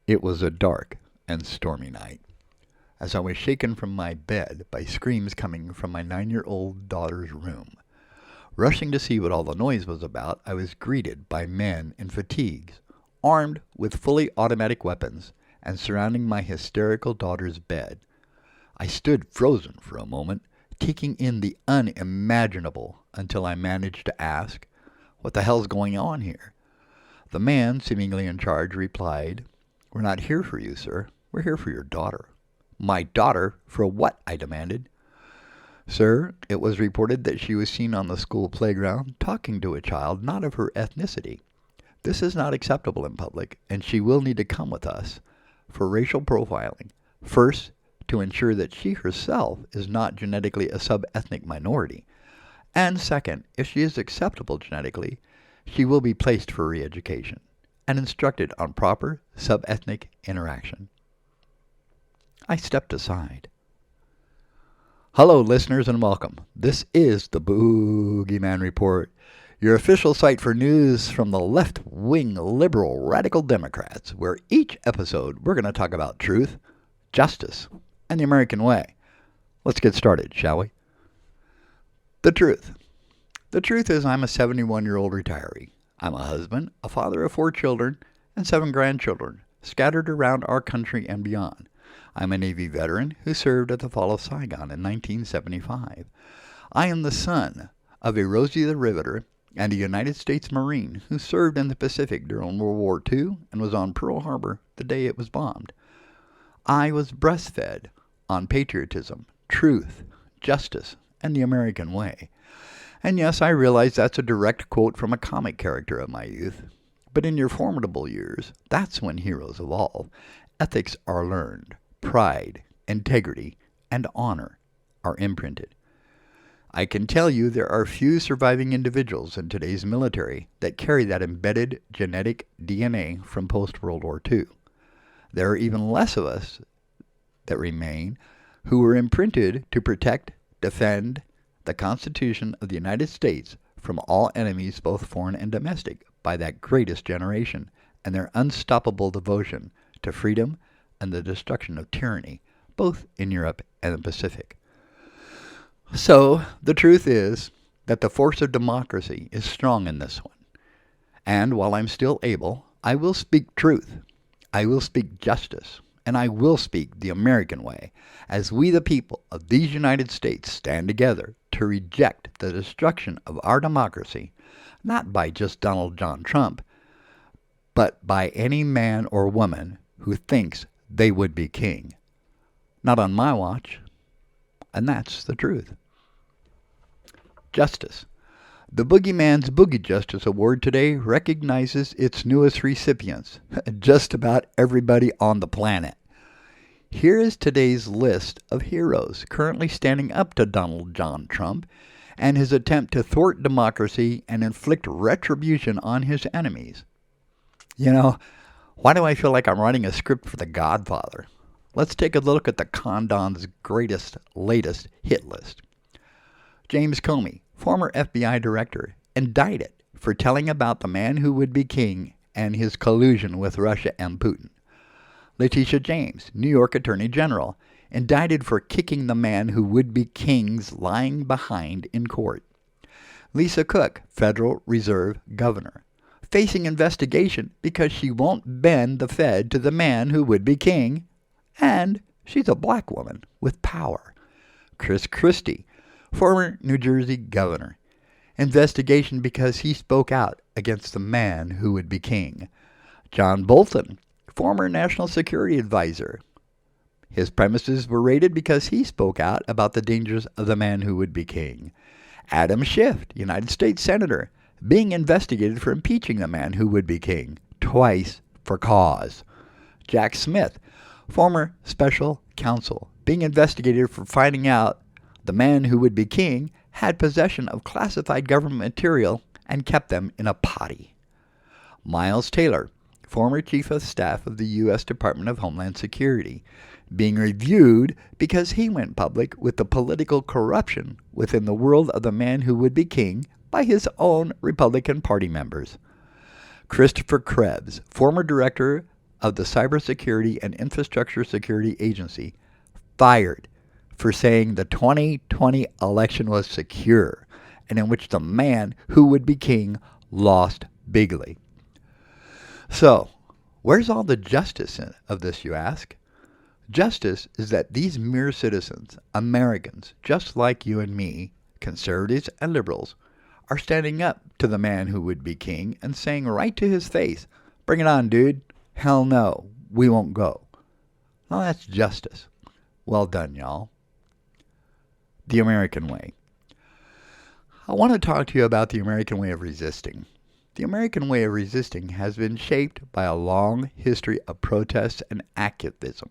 It was a dark and stormy night, as I was shaken from my bed by screams coming from my 9-year-old daughter's room. Rushing to see what all the noise was about, I was greeted by men in fatigues, armed with fully automatic weapons, and surrounding my hysterical daughter's bed. I stood frozen for a moment, taking in the unimaginable until I managed to ask, "What the hell's going on here?" The man, seemingly in charge, replied, "We're not here for you, sir. We're here for your daughter." "My daughter? For what?" I demanded. "Sir, it was reported that she was seen on the school playground talking to a child not of her ethnicity. This is not acceptable in public, and she will need to come with us for racial profiling. First, to ensure that she herself is not genetically a sub-ethnic minority. And second, if she is acceptable genetically, she will be placed for re-education and instructed on proper sub-ethnic interaction." I stepped aside. Hello, listeners, and welcome. This is the Boogeyman Report, your official site for news from the left-wing liberal radical Democrats, where each episode we're going to talk about truth, justice, and the American way. Let's get started, shall we? The truth. The truth is I'm a 71-year-old retiree. I'm a husband, a father of 4 children, and 7 grandchildren, scattered around our country and beyond. I'm a Navy veteran who served at the fall of Saigon in 1975. I am the son of a Rosie the Riveter and a United States Marine who served in the Pacific during World War II and was on Pearl Harbor the day it was bombed. I was breastfed on patriotism, truth, justice, and the American way. And yes, I realize that's a direct quote from a comic character of my youth. But in your formidable years, that's when heroes evolve. Ethics are learned. Pride, integrity, and honor are imprinted. I can tell you there are few surviving individuals in today's military that carry that embedded genetic DNA from post-World War II. There are even less of us that remain who were imprinted to protect, defend the Constitution of the United States from all enemies, both foreign and domestic, by that greatest generation and their unstoppable devotion to freedom and the destruction of tyranny, both in Europe and the Pacific. So, the truth is that the force of democracy is strong in this one. And while I'm still able, I will speak truth. I will speak justice. And I will speak the American way, as we the people of these United States stand together to reject the destruction of our democracy, not by just Donald John Trump, but by any man or woman who thinks they would be king. Not on my watch. And that's the truth. Justice. The Boogeyman's Boogie Justice Award today recognizes its newest recipients, just about everybody on the planet. Here is today's list of heroes currently standing up to Donald John Trump and his attempt to thwart democracy and inflict retribution on his enemies. You know, why do I feel like I'm writing a script for The Godfather? Let's take a look at the Condon's latest hit list. James Comey, former FBI director, indicted for telling about the man who would be king and his collusion with Russia and Putin. Letitia James, New York Attorney General, indicted for kicking the man who would be king's lying behind in court. Lisa Cook, Federal Reserve Governor, facing investigation because she won't bend the Fed to the man who would be king, and she's a black woman with power. Chris Christie, former New Jersey governor, investigation because he spoke out against the man who would be king. John Bolton, former national security advisor. His premises were raided because he spoke out about the dangers of the man who would be king. Adam Schiff, United States Senator, being investigated for impeaching the man who would be king, twice for cause. Jack Smith, former special counsel, being investigated for finding out the man who would be king had possession of classified government material and kept them in a potty. Miles Taylor, former chief of staff of the U.S. Department of Homeland Security, being reviewed because he went public with the political corruption within the world of the man who would be king by his own Republican Party members. Christopher Krebs, former director of the Cybersecurity and Infrastructure Security Agency fired for saying the 2020 election was secure and in which the man who would be king lost bigly. So, where's all the justice of this, you ask? Justice is that these mere citizens, Americans, just like you and me, conservatives and liberals, are standing up to the man who would be king and saying right to his face, "Bring it on, dude. Hell no, we won't go." Well, that's justice. Well done, y'all. The American way. I want to talk to you about the American way of resisting. The American way of resisting has been shaped by a long history of protests and activism,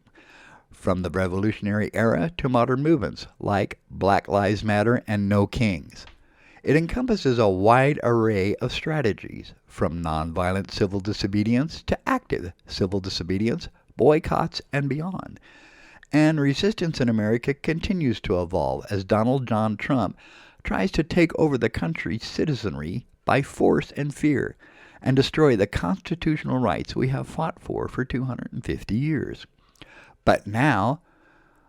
from the Revolutionary era to modern movements like Black Lives Matter and No Kings. It encompasses a wide array of strategies, from nonviolent civil disobedience to active civil disobedience, boycotts, and beyond. And resistance in America continues to evolve as Donald John Trump tries to take over the country's citizenry by force and fear and destroy the constitutional rights we have fought for 250 years. But now,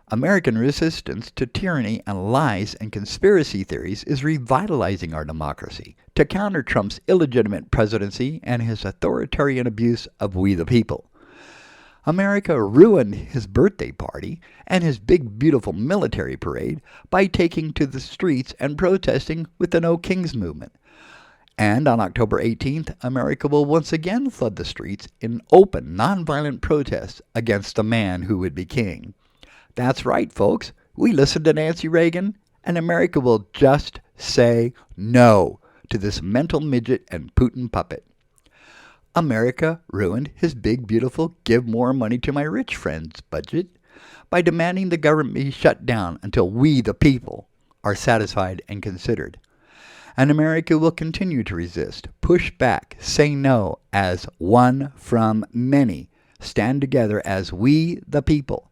American resistance to tyranny and lies and conspiracy theories is revitalizing our democracy to counter Trump's illegitimate presidency and his authoritarian abuse of we the people. America ruined his birthday party and his big, beautiful military parade by taking to the streets and protesting with the No Kings movement. And on October 18th, America will once again flood the streets in open, nonviolent protests against the man who would be king. That's right, folks. We listened to Nancy Reagan, and America will just say no to this mental midget and Putin puppet. America ruined his big, beautiful, give more money to my rich friends budget by demanding the government be shut down until we, the people, are satisfied and considered. And America will continue to resist, push back, say no as one from many, stand together as we, the people.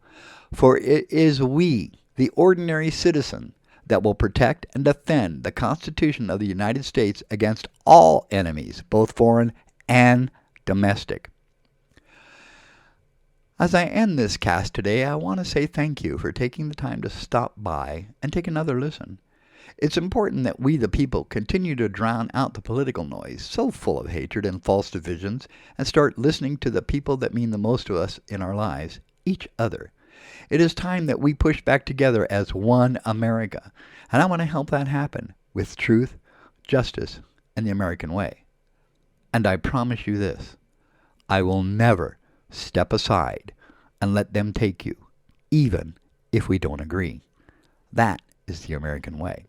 For it is we, the ordinary citizen, that will protect and defend the Constitution of the United States against all enemies, both foreign and domestic. As I end this cast today, I want to say thank you for taking the time to stop by and take another listen. It's important that we, the people, continue to drown out the political noise so full of hatred and false divisions and start listening to the people that mean the most to us in our lives, each other. It is time that we push back together as one America, and I want to help that happen with truth, justice, and the American way. And I promise you this, I will never step aside and let them take you, even if we don't agree. That is the American way.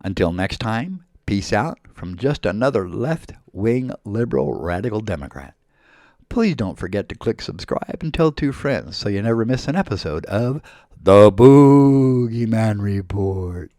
Until next time, peace out from just another left-wing liberal radical Democrat. Please don't forget to click subscribe and tell 2 friends so you never miss an episode of The Boogeyman Report.